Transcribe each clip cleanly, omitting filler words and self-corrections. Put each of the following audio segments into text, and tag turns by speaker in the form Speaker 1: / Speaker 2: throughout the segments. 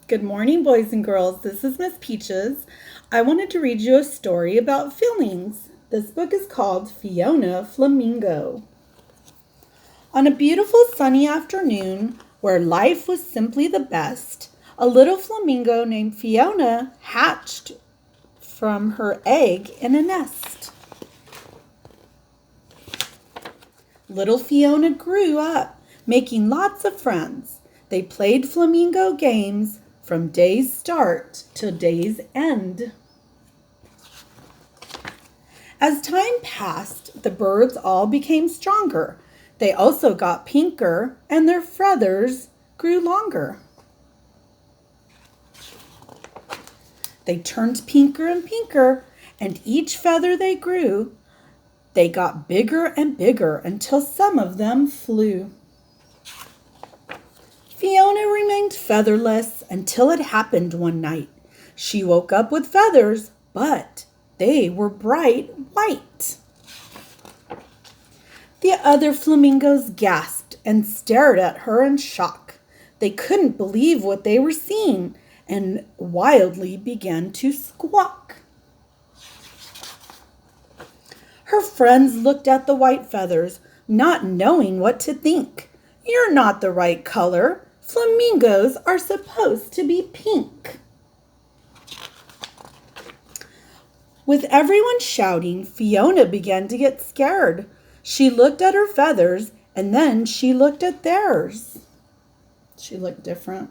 Speaker 1: Good morning, boys and girls. This is Miss Peaches. I wanted to read you a story about feelings. This book is called Fiona Flamingo. On a beautiful sunny afternoon, where life was simply the best, a little flamingo named Fiona hatched from her egg in a nest. Little Fiona grew up, making lots of friends. They played flamingo games from day's start to day's end. As time passed, the birds all became stronger. They also got pinker, and their feathers grew longer. They turned pinker and pinker, and each feather they grew, they got bigger and bigger until some of them flew. Fiona remained featherless until it happened one night. She woke up with feathers, but they were bright white. The other flamingos gasped and stared at her in shock. They couldn't believe what they were seeing and wildly began to squawk. Her friends looked at the white feathers, not knowing what to think. "You're not the right color. Flamingos are supposed to be pink." With everyone shouting, Fiona began to get scared. She looked at her feathers, and then she looked at theirs. She looked different.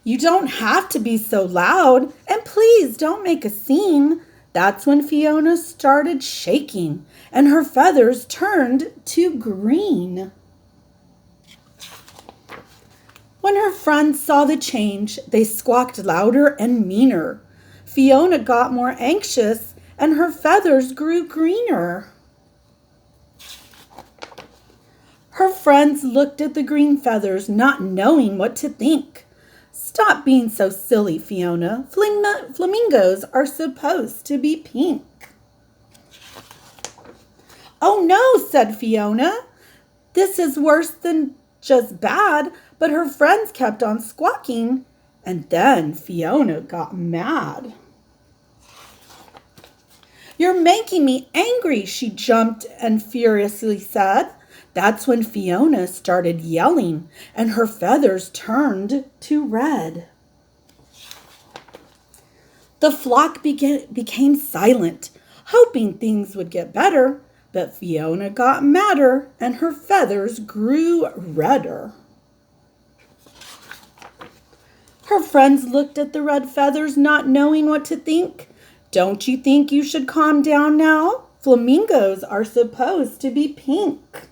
Speaker 1: "You don't have to be so loud, and please don't make a scene." That's when Fiona started shaking, and her feathers turned to green. When her friends saw the change, they squawked louder and meaner. Fiona got more anxious, and her feathers grew greener. Her friends looked at the green feathers, not knowing what to think. "Stop being so silly, Fiona. Flamingos are supposed to be pink." "Oh no," said Fiona. "This is worse than just bad," but her friends kept on squawking, and then Fiona got mad. "You're making me angry," she jumped and furiously said. That's when Fiona started yelling, and her feathers turned to red. The flock became silent, hoping things would get better, but Fiona got madder, and her feathers grew redder. Her friends looked at the red feathers, not knowing what to think. "Don't you think you should calm down now? Flamingos are supposed to be pink."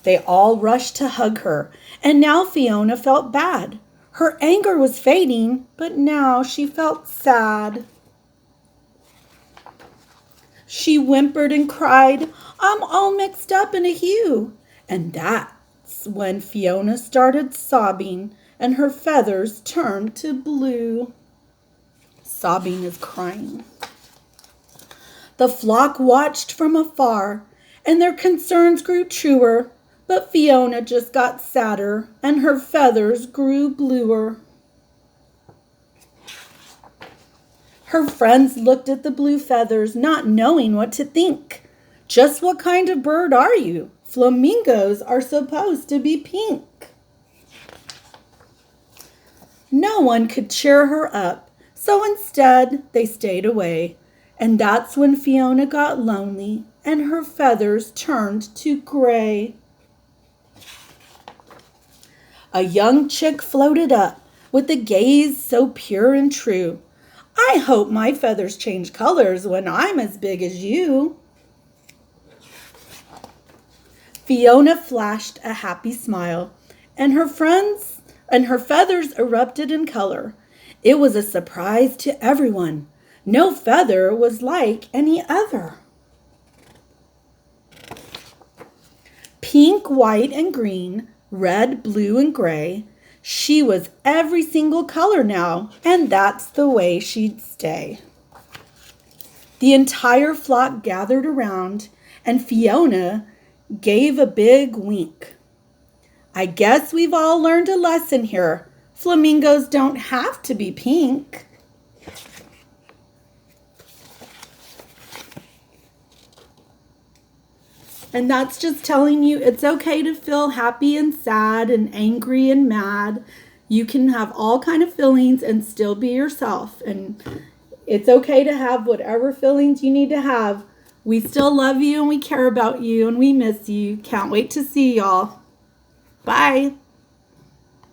Speaker 1: They all rushed to hug her, and now Fiona felt bad. Her anger was fading, but now she felt sad. She whimpered and cried, "I'm all mixed up in a hue." And that's when Fiona started sobbing, and her feathers turned to blue. Sobbing is crying. The flock watched from afar, and their concerns grew truer. But Fiona just got sadder, and her feathers grew bluer. Her friends looked at the blue feathers, not knowing what to think. "Just what kind of bird are you? Flamingos are supposed to be pink." No one could cheer her up, so instead they stayed away. And that's when Fiona got lonely, and her feathers turned to gray. A young chick floated up with a gaze so pure and true. "I hope my feathers change colors when I'm as big as you." Fiona flashed a happy smile, and her feathers erupted in color. It was a surprise to everyone. No feather was like any other. Pink, white, and green, red, blue, and gray. She was every single color now, and that's the way she'd stay. The entire flock gathered around, and Fiona gave a big wink. I guess we've all learned a lesson here. Flamingos don't have to be pink. And that's just telling you it's okay to feel happy and sad and angry and mad. You can have all kind of feelings and still be yourself. And it's okay to have whatever feelings you need to have. We still love you and we care about you and we miss you. Can't wait to see y'all. Bye.